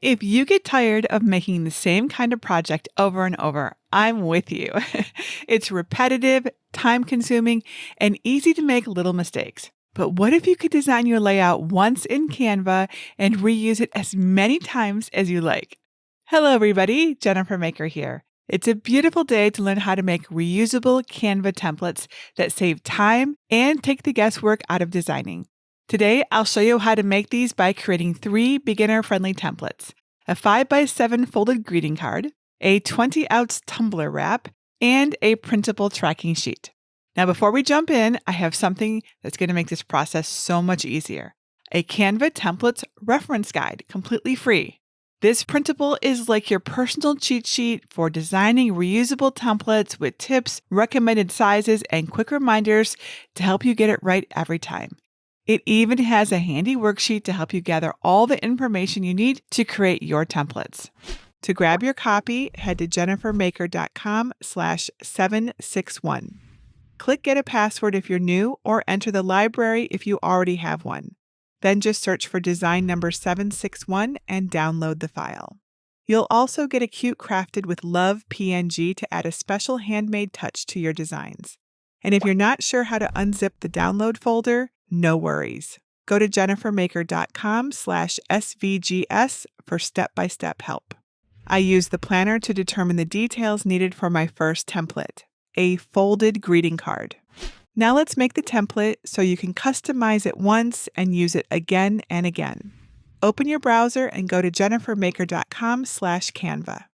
If you get tired of making the same kind of project over and over, I'm with you. It's repetitive, time-consuming, and easy to make little mistakes. But what if you could design your layout once in Canva and reuse it as many times as you like? Hello, everybody. Jennifer Maker here. It's a beautiful day to learn how to make reusable Canva templates that save time and take the guesswork out of designing. Today, I'll show you how to make these by creating 3 beginner-friendly templates: a 5x7 folded greeting card, a 20-ounce tumbler wrap, and a printable tracking sheet. Now, before we jump in, I have something that's going to make this process so much easier: a Canva templates reference guide, completely free. This printable is like your personal cheat sheet for designing reusable templates with tips, recommended sizes, and quick reminders to help you get it right every time. It even has a handy worksheet to help you gather all the information you need to create your templates. To grab your copy, head to jennifermaker.com/761. Click Get a Password if you're new, or enter the library if you already have one. Then just search for design number 761 and download the file. You'll also get a cute crafted with love PNG to add a special handmade touch to your designs. And if you're not sure how to unzip the download folder, no worries. Go to jennifermaker.com/svgs for step-by-step help. I use the planner to determine the details needed for my first template: a folded greeting card. Now let's make the template so you can customize it once and use it again and again. Open your browser and go to jennifermaker.com/Canva.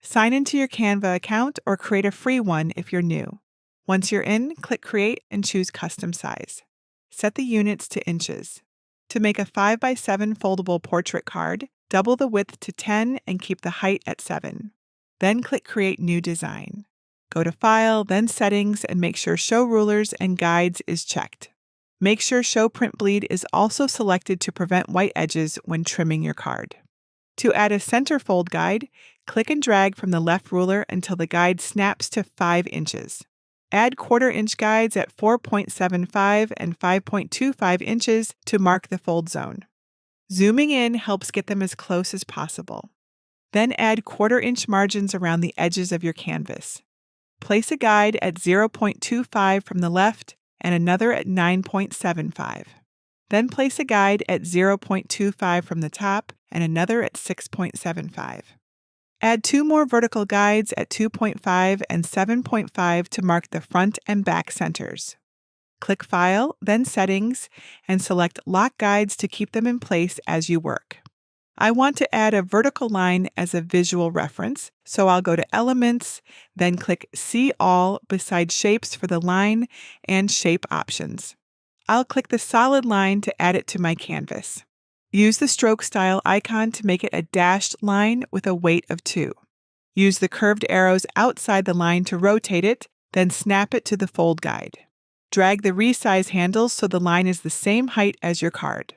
Sign into your Canva account or create a free one if you're new. Once you're in, click Create and choose Custom Size. Set the units to inches. To make a 5x7 foldable portrait card, double the width to 10 and keep the height at 7. Then click Create New Design. Go to File, then Settings, and make sure Show Rulers and Guides is checked. Make sure Show Print Bleed is also selected to prevent white edges when trimming your card. To add a center fold guide, click and drag from the left ruler until the guide snaps to 5 inches. Add 1/4 inch guides at 4.75 and 5.25 inches to mark the fold zone. Zooming in helps get them as close as possible. Then add 1/4 inch margins around the edges of your canvas. Place a guide at 0.25 from the left and another at 9.75. Then place a guide at 0.25 from the top and another at 6.75. Add 2 more vertical guides at 2.5 and 7.5 to mark the front and back centers. Click File, then Settings, and select Lock Guides to keep them in place as you work. I want to add a vertical line as a visual reference, so I'll go to Elements, then click See All beside Shapes for the line and Shape options. I'll click the solid line to add it to my canvas. Use the stroke style icon to make it a dashed line with a weight of 2. Use the curved arrows outside the line to rotate it, then snap it to the fold guide. Drag the resize handles so the line is the same height as your card.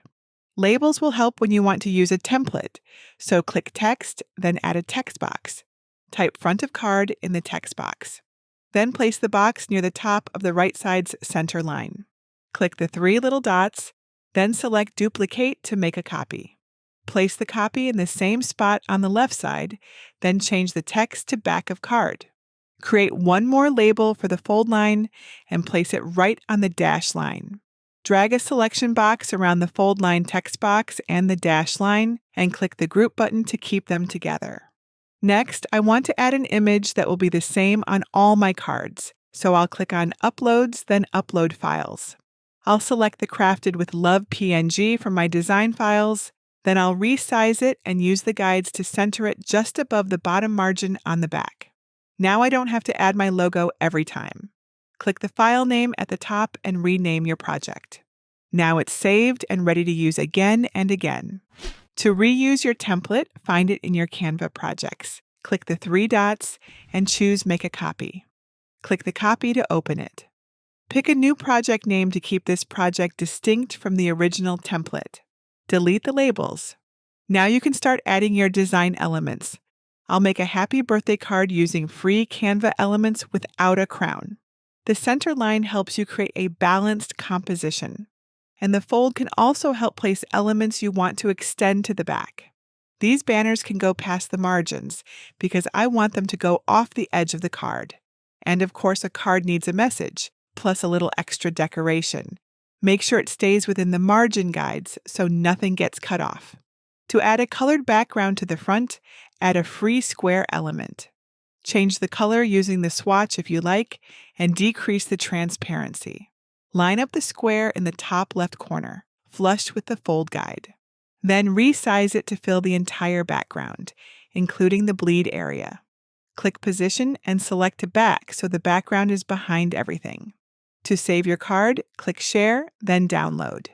Labels will help when you want to use a template, so click Text, then add a text box. Type front of card in the text box. Then place the box near the top of the right side's center line. Click the 3 little dots, then select Duplicate to make a copy. Place the copy in the same spot on the left side, then change the text to back of card. Create 1 more label for the fold line and place it right on the dash line. Drag a selection box around the fold line text box and the dash line and click the group button to keep them together. Next, I want to add an image that will be the same on all my cards, so I'll click on Uploads, then Upload Files. I'll select the Crafted with Love PNG from my design files, then I'll resize it and use the guides to center it just above the bottom margin on the back. Now I don't have to add my logo every time. Click the file name at the top and rename your project. Now it's saved and ready to use again and again. To reuse your template, find it in your Canva projects. Click the 3 dots and choose Make a Copy. Click the copy to open it. Pick a new project name to keep this project distinct from the original template. Delete the labels. Now you can start adding your design elements. I'll make a happy birthday card using free Canva elements without a crown. The center line helps you create a balanced composition, and the fold can also help place elements you want to extend to the back. These banners can go past the margins because I want them to go off the edge of the card. And of course, a card needs a message, plus a little extra decoration. Make sure it stays within the margin guides so nothing gets cut off. To add a colored background to the front, add a free square element. Change the color using the swatch if you like, and decrease the transparency. Line up the square in the top left corner, flush with the fold guide. Then resize it to fill the entire background, including the bleed area. Click Position and select to back so the background is behind everything. To save your card, click Share, then Download.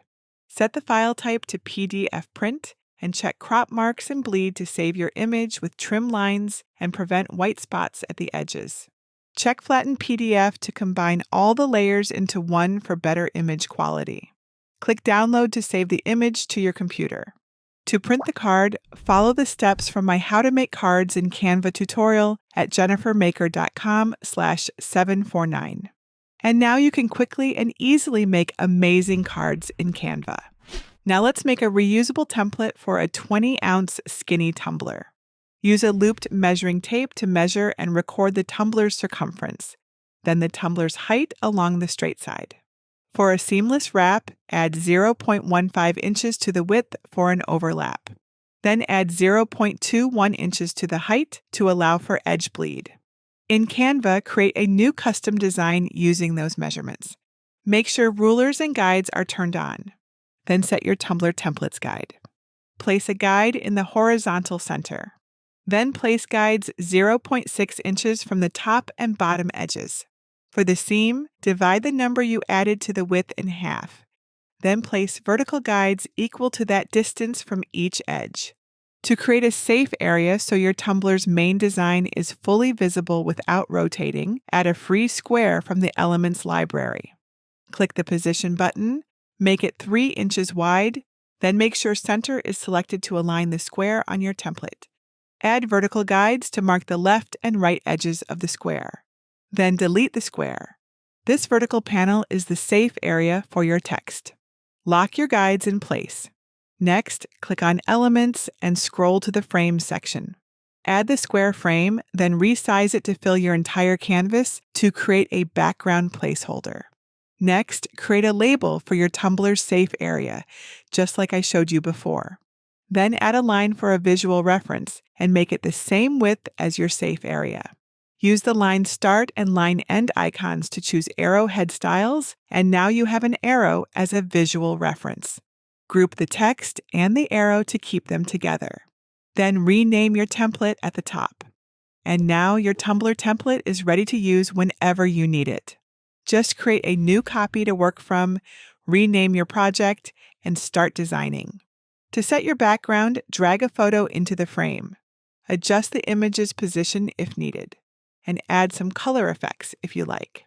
Set the file type to PDF print and check crop marks and bleed to save your image with trim lines and prevent white spots at the edges. Check Flatten PDF to combine all the layers into one for better image quality. Click Download to save the image to your computer. To print the card, follow the steps from my How to Make Cards in Canva tutorial at jennifermaker.com/749. And now you can quickly and easily make amazing cards in Canva. Now let's make a reusable template for a 20-ounce skinny tumbler. Use a looped measuring tape to measure and record the tumbler's circumference, then the tumbler's height along the straight side. For a seamless wrap, add 0.15 inches to the width for an overlap. Then add 0.21 inches to the height to allow for edge bleed. In Canva, create a new custom design using those measurements. Make sure rulers and guides are turned on. Then set your tumbler templates guide. Place a guide in the horizontal center. Then place guides 0.6 inches from the top and bottom edges. For the seam, divide the number you added to the width in half. Then place vertical guides equal to that distance from each edge. To create a safe area so your tumbler's main design is fully visible without rotating, add a free square from the Elements library. Click the Position button, make it 3 inches wide, then make sure Center is selected to align the square on your template. Add vertical guides to mark the left and right edges of the square. Then delete the square. This vertical panel is the safe area for your text. Lock your guides in place. Next, click on Elements and scroll to the Frames section. Add the square frame, then resize it to fill your entire canvas to create a background placeholder. Next, create a label for your tumbler's safe area, just like I showed you before. Then add a line for a visual reference and make it the same width as your safe area. Use the line start and line end icons to choose arrowhead styles, and now you have an arrow as a visual reference. Group the text and the arrow to keep them together. Then rename your template at the top. And now your tumbler template is ready to use whenever you need it. Just create a new copy to work from, rename your project, and start designing. To set your background, drag a photo into the frame. Adjust the image's position if needed, and add some color effects if you like.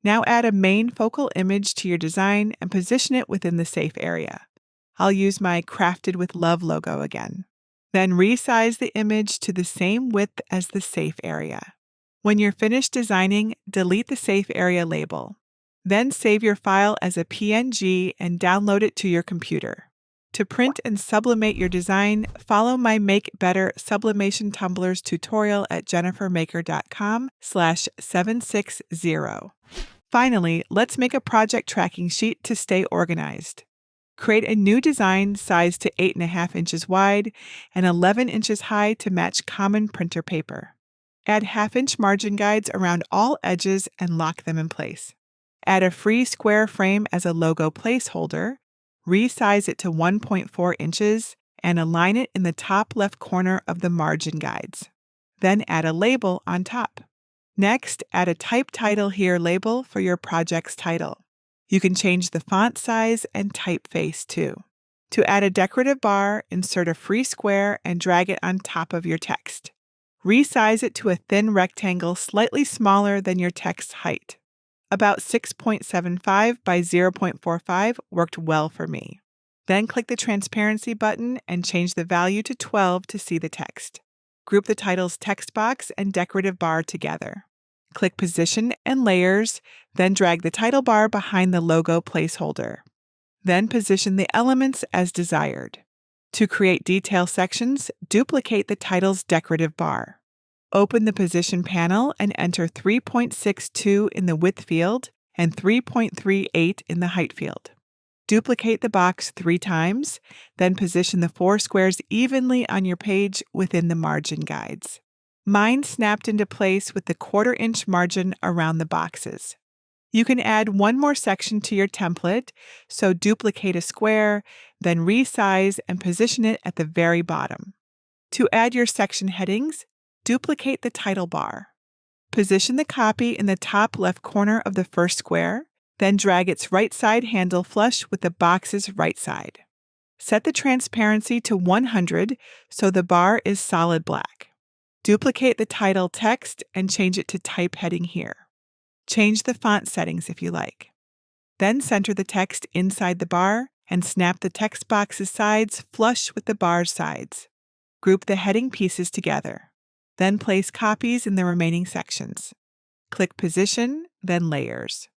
Now add a main focal image to your design and position it within the safe area. I'll use my Crafted with Love logo again. Then resize the image to the same width as the safe area. When you're finished designing, delete the safe area label. Then save your file as a PNG and download it to your computer. To print and sublimate your design, follow my Make Better Sublimation Tumblers tutorial at jennifermaker.com/760. Finally, let's make a project tracking sheet to stay organized. Create a new design sized to 8.5 inches wide and 11 inches high to match common printer paper. Add half-inch margin guides around all edges and lock them in place. Add a free square frame as a logo placeholder, resize it to 1.4 inches, and align it in the top left corner of the margin guides. Then add a label on top. Next, add a Type Title Here label for your project's title. You can change the font size and typeface too. To add a decorative bar, insert a free square and drag it on top of your text. Resize it to a thin rectangle slightly smaller than your text's height. About 6.75 by 0.45 worked well for me. Then click the transparency button and change the value to 12 to see the text. Group the title's text box and decorative bar together. Click Position and Layers, then drag the title bar behind the logo placeholder. Then position the elements as desired. To create detail sections, duplicate the title's decorative bar. Open the position panel and enter 3.62 in the width field and 3.38 in the height field. Duplicate the box 3 times, then position the 4 squares evenly on your page within the margin guides. Mine snapped into place with the 1/4 inch margin around the boxes. You can add one more section to your template, so duplicate a square, then resize and position it at the very bottom. To add your section headings, duplicate the title bar. Position the copy in the top left corner of the first square, then drag its right side handle flush with the box's right side. Set the transparency to 100 so the bar is solid black. Duplicate the title text and change it to type heading here. Change the font settings if you like. Then center the text inside the bar and snap the text box's sides flush with the bar's sides. Group the heading pieces together. Then place copies in the remaining sections. Click Position, then Layers.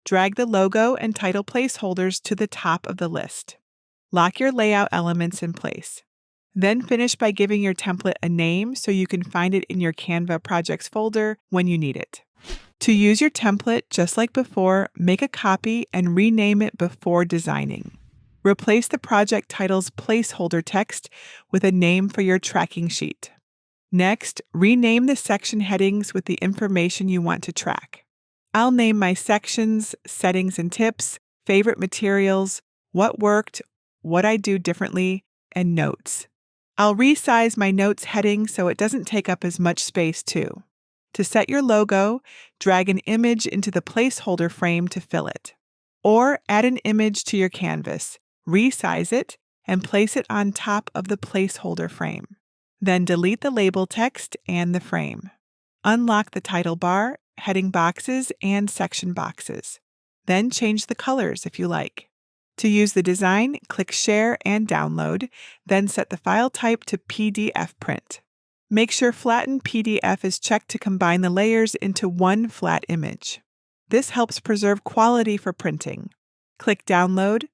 Drag the logo and title placeholders to the top of the list. Lock your layout elements in place. Then finish by giving your template a name so you can find it in your Canva projects folder when you need it. To use your template just like before, make a copy and rename it before designing. Replace the project title's placeholder text with a name for your tracking sheet. Next, rename the section headings with the information you want to track. I'll name my sections, settings and tips, favorite materials, what worked, what I do differently, and notes. I'll resize my notes heading so it doesn't take up as much space too. To set your logo, drag an image into the placeholder frame to fill it. Or add an image to your canvas, resize it, and place it on top of the placeholder frame. Then delete the label text and the frame. Unlock the title bar, heading boxes, and section boxes. Then change the colors if you like. To use the design, click Share and Download, then set the file type to PDF print. Make sure Flatten PDF is checked to combine the layers into one flat image. This helps preserve quality for printing. Click Download,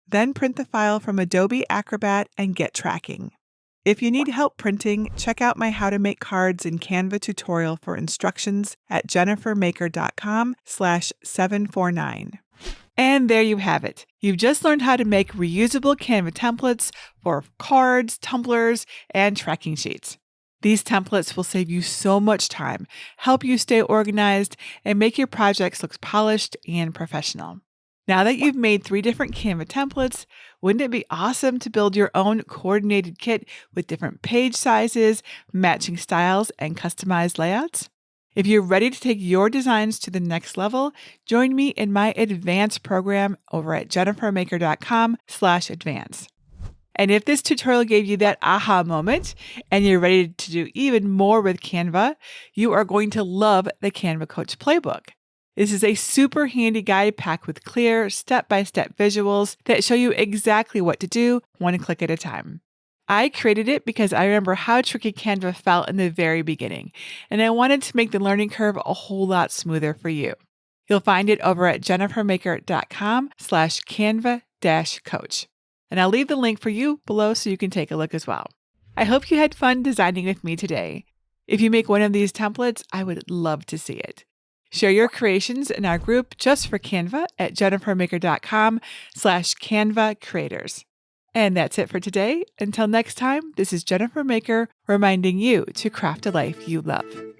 then print the file from Adobe Acrobat and get tracking. If you need help printing, check out my How to Make Cards in Canva tutorial for instructions at jennifermaker.com/749. And there you have it. You've just learned how to make reusable Canva templates for cards, tumblers, and tracking sheets. These templates will save you so much time, help you stay organized, and make your projects look polished and professional. Now that you've made 3 different Canva templates, wouldn't it be awesome to build your own coordinated kit with different page sizes, matching styles, and customized layouts? If you're ready to take your designs to the next level, join me in my advanced program over at jennifermaker.com/advance. And if this tutorial gave you that aha moment and you're ready to do even more with Canva, you are going to love the Canva Coach Playbook. This is a super handy guide packed with clear, step-by-step visuals that show you exactly what to do one click at a time. I created it because I remember how tricky Canva felt in the very beginning, and I wanted to make the learning curve a whole lot smoother for you. You'll find it over at jennifermaker.com/canva-coach. And I'll leave the link for you below so you can take a look as well. I hope you had fun designing with me today. If you make one of these templates, I would love to see it. Share your creations in our group just for Canva at jennifermaker.com/Canva creators. And that's it for today. Until next time, this is Jennifer Maker reminding you to craft a life you love.